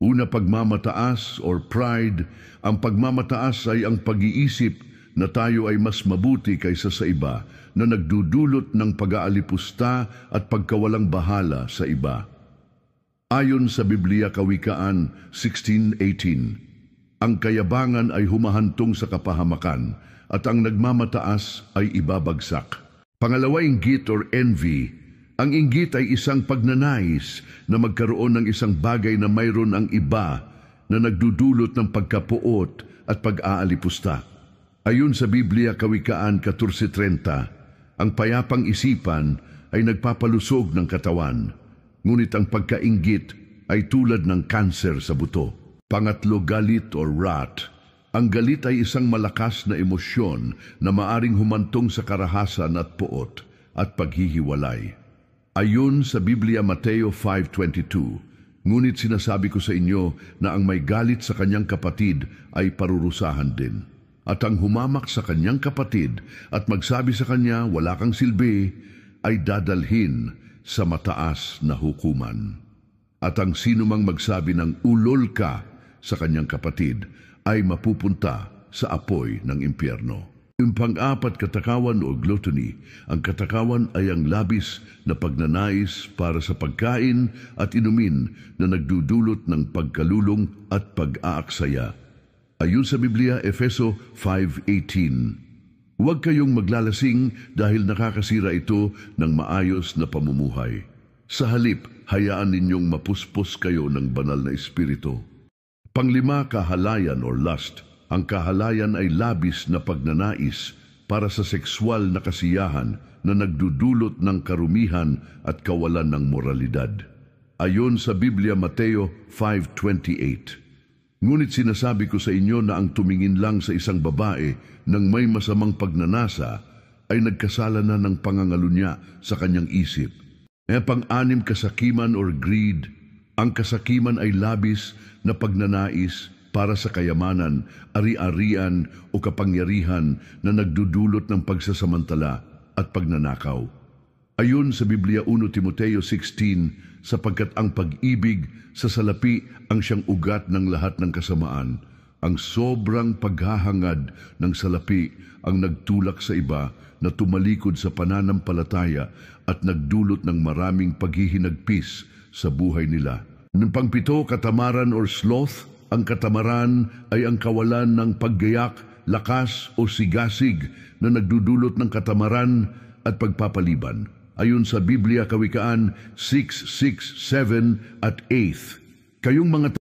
Una, pagmamataas or pride. Ang pagmamataas ay ang pag-iisip na tayo ay mas mabuti kaysa sa iba, na nagdudulot ng pag-aalipusta at pagkawalang bahala sa iba. Ayon sa Biblia Kawikaan 16:18, ang kayabangan ay humahantong sa kapahamakan at ang nagmamataas ay ibabagsak. Pangalawa, inggit or envy. Ang inggit ay isang pagnanais na magkaroon ng isang bagay na mayroon ang iba, na nagdudulot ng pagkapuot at pag-aalipusta. Ayon sa Biblia Kawikaan 14:30, ang payapang isipan ay nagpapalusog ng katawan, ngunit ang pagkainggit ay tulad ng kanser sa buto. Pangatlo, galit or wrath. Ang galit ay isang malakas na emosyon na maaring humantong sa karahasan at puot at paghihiwalay. Ayon sa Biblia Mateo 5:22, ngunit sinasabi ko sa inyo na ang may galit sa kanyang kapatid ay parurusahan din. At ang humamak sa kanyang kapatid at magsabi sa kanya, wala kang silbi, ay dadalhin sa mataas na hukuman. At ang sinumang magsabi ng ulol ka sa kanyang kapatid ay mapupunta sa apoy ng impyerno. Yung pang-apat, katakawan o gluttony. Ang katakawan ay ang labis na pagnanais para sa pagkain at inumin na nagdudulot ng pagkalulong at pag-aaksaya. Ayon sa Biblia, Efeso 5:18, huwag kayong maglalasing dahil nakakasira ito ng maayos na pamumuhay. Sa halip, hayaan ninyong mapuspos kayo ng banal na espiritu. Panglima, kahalayan or lust. Ang kahalayan ay labis na pagnanais para sa sexual na kasiyahan na nagdudulot ng karumihan at kawalan ng moralidad. Ayon sa Biblia, Mateo 5:28, ngunit sinasabi ko sa inyo na ang tumingin lang sa isang babae ng may masamang pagnanasa ay nagkasala na ng pangangalunya sa kanyang isip. Pang-anim, kasakiman or greed. Ang kasakiman ay labis na pagnanais para sa kayamanan, ari-arian o kapangyarihan na nagdudulot ng pagsasamantala at pagnanakaw. Ayon sa Biblia 1 Timoteo 16, sapagkat ang pag-ibig sa salapi ang siyang ugat ng lahat ng kasamaan. Ang sobrang paghahangad ng salapi ang nagtulak sa iba na tumalikod sa pananampalataya at nagdulot ng maraming paghihinagpis sa buhay nila. Ng pangpito, katamaran or sloth. Ang katamaran ay ang kawalan ng paggayak, lakas o sigasig na nagdudulot ng katamaran at pagpapaliban. Ayon sa Biblia Kawikaan 6:6, 7 at 8, kayong mga